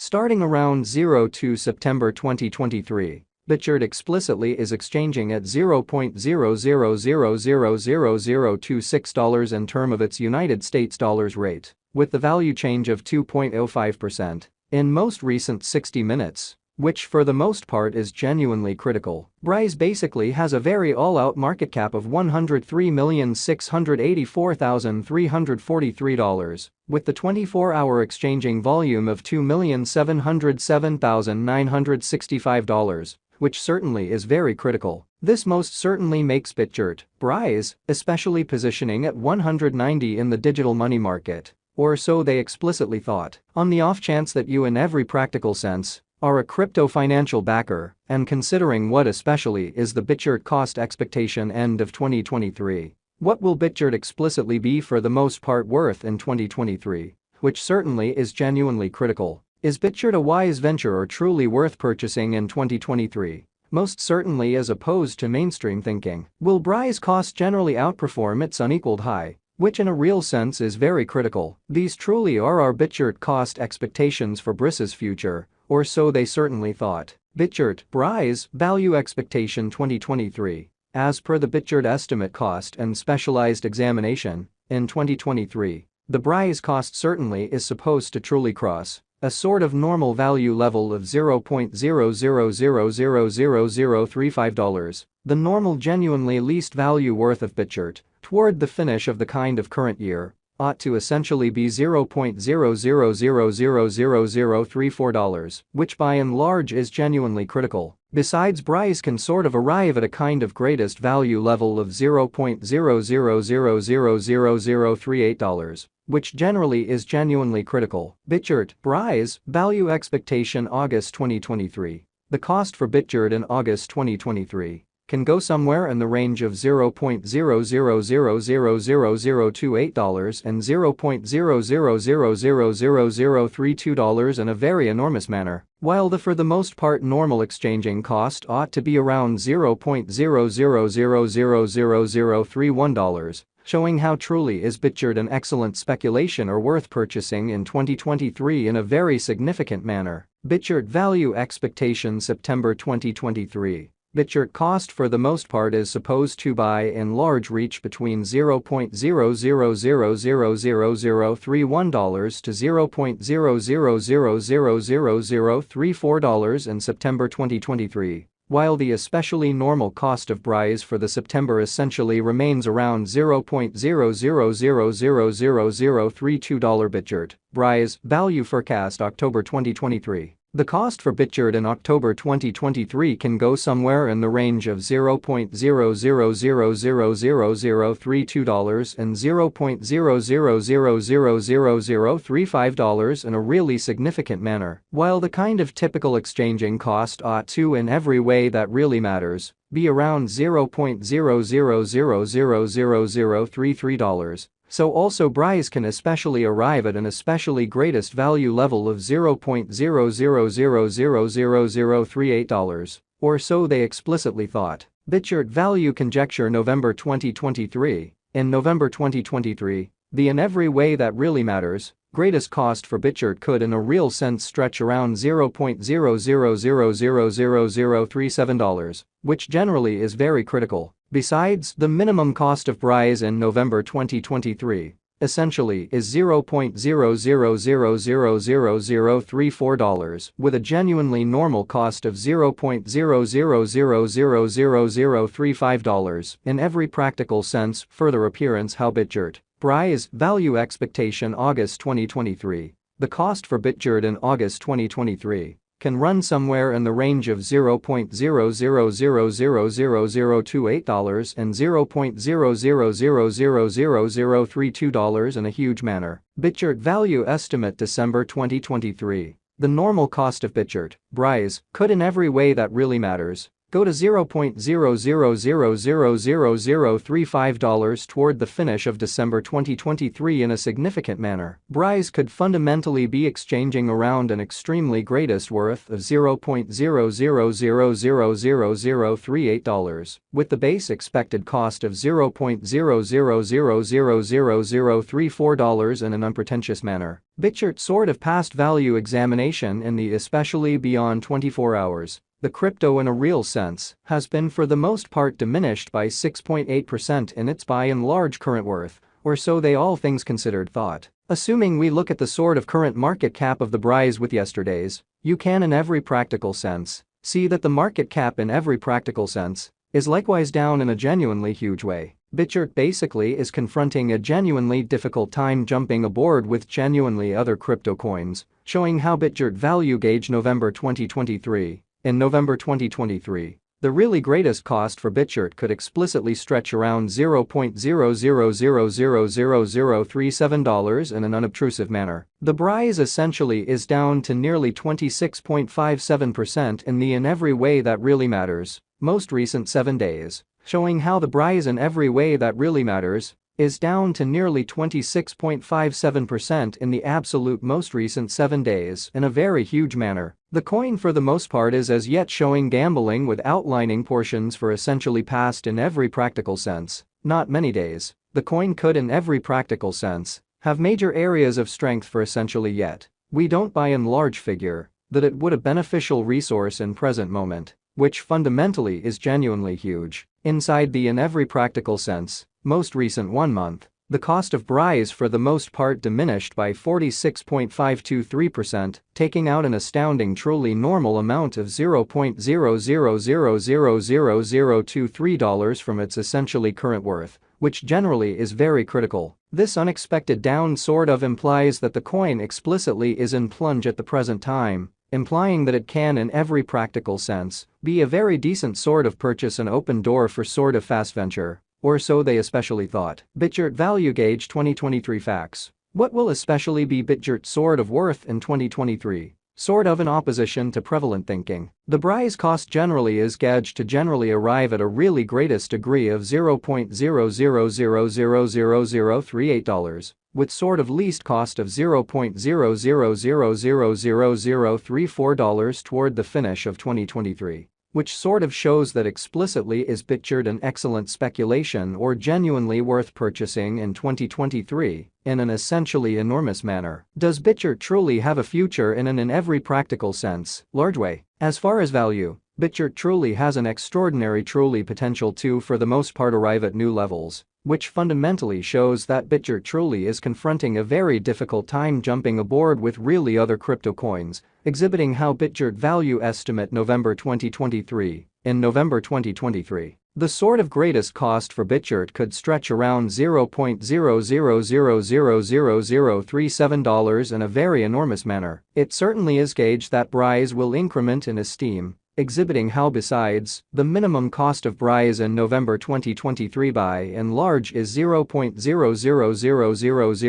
Starting around 02 September 2023, Bitgert explicitly is exchanging at $0.00000026 in term of its United States dollars rate, with the value change of 2.05% in most recent 60 minutes, which for the most part is genuinely critical. Brise basically has a very all-out market cap of $103,684,343, with the 24-hour exchanging volume of $2,707,965, which certainly is very critical. This most certainly makes Bitgert, Brise, especially positioning at 190 in the digital money market, or so they explicitly thought. On the off chance that you in every practical sense are a crypto financial backer, and considering what especially is the Bitgert cost expectation end of 2023, what will Bitgert explicitly be for the most part worth in 2023, which certainly is genuinely critical. Is Bitgert a wise venture or truly worth purchasing in 2023? Most certainly, as opposed to mainstream thinking. Will Brise cost generally outperform its unequaled high, which in a real sense is very critical? These truly are our Bitgert cost expectations for Brise's future, or so they certainly thought. Bitgert, Brise, value expectation 2023. As per the Bitgert estimate cost and specialized examination, in 2023, the Brise cost certainly is supposed to truly cross a sort of normal value level of $0.00000035, the normal genuinely least value worth of Bitgert, toward the finish of the kind of current year, ought to essentially be $0.00000034, which by and large is genuinely critical. Besides, Brise can sort of arrive at a kind of greatest value level of $0.00000038, which generally is genuinely critical. Bitgert, Brise, value expectation August 2023. The cost for Bitgert in August 2023 can go somewhere in the range of $0.00000028 and $0.00000032 in a very enormous manner, while the for the most part normal exchanging cost ought to be around $0.00000031, showing how truly is Bitgert an excellent speculation or worth purchasing in 2023 in a very significant manner. Bitgert value expectation September 2023. Bitgert cost for the most part is supposed to by and large reach between $0.00000031 to $0.00000034 in September 2023, while the especially normal cost of Brise for the September essentially remains around $0.00000032. Bitgert, Brise, value forecast October 2023. The cost for Bitgert in October 2023 can go somewhere in the range of $0.00000032 and $0.00000035 in a really significant manner, while the kind of typical exchanging cost ought to in every way that really matters be around $0.00000033. So also Brise can especially arrive at an especially greatest value level of $0.00000038, or so they explicitly thought. Bitgert value conjecture November 2023. In November 2023, the in every way that really matters greatest cost for Bitgert could in a real sense stretch around $0.00000037, which generally is very critical. Besides, the minimum cost of Brise in November 2023 essentially is $0.00000034, with a genuinely normal cost of $0.00000035 in every practical sense. Further appearance how Bitgert, Brise, value expectation August 2023. The cost for Bitgert in August 2023 can run somewhere in the range of $0.00000028 and $0.00000032 in a huge manner. Bitgert value estimate December 2023. The normal cost of Bitgert, Brise, could in every way that really matters go to $0.00000035 toward the finish of December 2023 in a significant manner. Brise could fundamentally be exchanging around an extremely greatest worth of $0.00000038, with the base expected cost of $0.00000034 in an unpretentious manner. Bitgert sort of past value examination in the especially beyond 24 hours. The crypto in a real sense has been for the most part diminished by 6.8% in its by and large current worth, or so they all things considered thought. Assuming we look at the sort of current market cap of the Brise with yesterday's, you can in every practical sense see that the market cap in every practical sense is likewise down in a genuinely huge way. Bitgert basically is confronting a genuinely difficult time jumping aboard with genuinely other crypto coins, showing how Bitgert value gauge November 2023. In November 2023, the really greatest cost for Bitgert could explicitly stretch around $0.00000037 in an unobtrusive manner. The Brise essentially is down to nearly 26.57% in every way that really matters, most recent 7 days, showing how the Brise in every way that really matters is down to nearly 26.57% in the absolute most recent 7 days in a very huge manner. The coin for the most part is as yet showing gambling with outlining portions for essentially past in every practical sense, not many days. The coin could in every practical sense have major areas of strength for essentially yet. We don't by and large figure that it would a beneficial resource in present moment, which fundamentally is genuinely huge. Inside the in every practical sense, most recent 1 month, the cost of Brise for the most part diminished by 46.523%, taking out an astounding truly normal amount of $0.00000023 from its essentially current worth, which generally is very critical. This unexpected down sort of implies that the coin explicitly is in plunge at the present time, implying that it can in every practical sense be a very decent sort of purchase and open door for sort of fast venture. Or so they especially thought. Bitgert Value Gauge 2023 Facts. What will especially be Bitgert's sort of worth in 2023? Sort of in opposition to prevalent thinking. The Brise cost generally is gauged to generally arrive at a really greatest degree of $0.00000038, with sort of least cost of $0.00000034 toward the finish of 2023. Which sort of shows that explicitly is Bitgert an excellent speculation or genuinely worth purchasing in 2023 in an essentially enormous manner. Does Bitgert truly have a future in every practical sense, large way? As far as value, Bitgert truly has an extraordinary truly potential to for the most part arrive at new levels, which fundamentally shows that Bitgert truly is confronting a very difficult time jumping aboard with really other crypto coins, exhibiting how Bitgert value estimate November 2023. In November 2023, the sort of greatest cost for Bitgert could stretch around $0.00000037 in a very enormous manner. It certainly is gauged that Brise will increment in esteem, exhibiting how besides, the minimum cost of Brise in November 2023 by and large is $0.000000